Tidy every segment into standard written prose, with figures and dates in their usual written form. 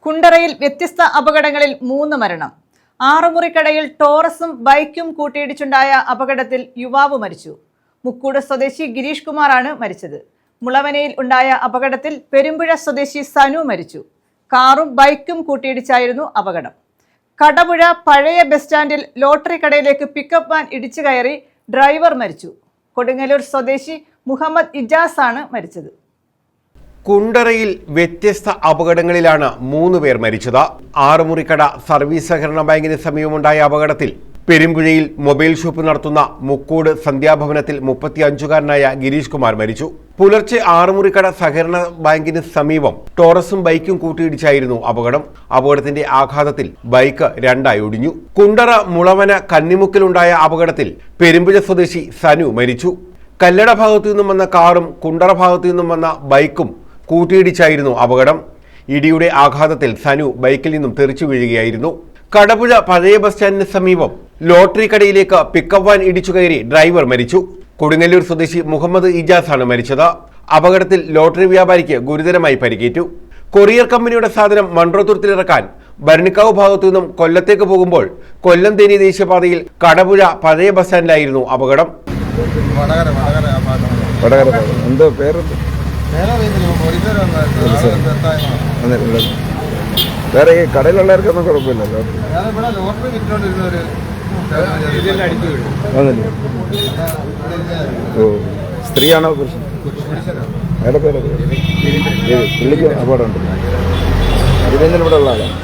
കുണ്ടറയിൽ വ്യത്യസ്ത അപകടങ്ങളിൽ 3 മരണം. ആറുമുറിക്കടയിൽ ടോറസും ബൈക്കും കൂട്ടിയിടിച്ചുണ്ടായ അപകടത്തിൽ യുവാവ് മരിച്ചു. മുക്കൂട് സ്വദേശി ഗിരീഷ് കുമാറാണ് മരിച്ചത്. മുളവനയിൽ ഉണ്ടായ അപകടത്തിൽ പെരുമ്പുഴ സ്വദേശി സനു മരിച്ചു. കാറും ബൈക്കും കൂട്ടിയിടിച്ചായിരുന്നു അപകടം. കടപുഴ പഴയ ബസ് സ്റ്റാൻഡിൽ ലോട്ടറി കടയിലേക്ക് പിക്കപ്പ് വാൻ ഇടിച്ചു കയറി ഡ്രൈവർ മരിച്ചു. കൊടുങ്ങല്ലൂർ സ്വദേശി മുഹമ്മദ് ഇജാസ് ആണ് മരിച്ചത്. കുണ്ടറയിൽ വ്യത്യസ്ത അപകടങ്ങളിലാണ് 3 പേർ മരിച്ചത്. ആറുമുറിക്കട സർവീസ് സഹകരണ ബാങ്കിന് സമീപമുണ്ടായ അപകടത്തിൽ പെരുമ്പുഴയിൽ മൊബൈൽ ഷോപ്പ് നടത്തുന്ന മുക്കൂട് സന്ധ്യാഭവനത്തിൽ 35-കാരനായ ഗിരീഷ് കുമാർ മരിച്ചു. പുലർച്ചെ ആറുമുറിക്കട സഹകരണ ബാങ്കിന് സമീപം ടോറസും ബൈക്കും കൂട്ടിയിടിച്ചായിരുന്നു അപകടം. അപകടത്തിന്റെ ആഘാതത്തിൽ ബൈക്ക് 2 ഒടിഞ്ഞു. കുണ്ടറ മുളവന കന്നിമുക്കിലുണ്ടായ അപകടത്തിൽ പെരുമ്പുഴ സ്വദേശി സനു മരിച്ചു. കല്ലട ഭാഗത്തു നിന്നും വന്ന കാറും കുണ്ടറ ഭാഗത്തു നിന്നും വന്ന ബൈക്കും കൂട്ടിയിടിച്ചായിരുന്നു അപകടം. ഇടിയുടെ ആഘാതത്തിൽ സനു ബൈക്കിൽ നിന്നും തെറിച്ചു വീഴുകയായിരുന്നു. കടപുഴ പഴയ ബസ് സ്റ്റാൻഡിന് സമീപം ലോട്ടറി കടയിലേക്ക് പിക്കപ്പ് വാൻ ഇടിച്ചു കയറി ഡ്രൈവർ മരിച്ചു. കൊടുങ്ങല്ലൂർ സ്വദേശി മുഹമ്മദ് ഇജാസ് ആണ് മരിച്ചത്. അപകടത്തിൽ ലോട്ടറി വ്യാപാരിക്ക് ഗുരുതരമായി പരിക്കേറ്റു. കൊറിയർ കമ്പനിയുടെ സാധനം മൺട്രോത്തുരുത്തിലിറക്കാൻ ഭരണിക്കാവ് ഭാഗത്തു നിന്നും കൊല്ലത്തേക്ക് പോകുമ്പോൾ കൊല്ലം തേനി ദേശീയപാതയിൽ കടപുഴ പഴയ ബസ് സ്റ്റാൻഡിലായിരുന്നു അപകടം. എന്തോ പേര് വേറെ ഈ കടയിലുള്ളവർക്കൊന്നും കുഴപ്പമില്ലല്ലോ. ഓ, സ്ത്രീയാണോ പുരുഷൻ? വേറെ പേര് പുള്ളിക്ക് അപകടമുണ്ട്. അതിനെന്തിനും ഇവിടെ ഉള്ള ആളാണ്.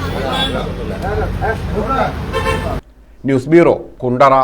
News bureau, Kundara.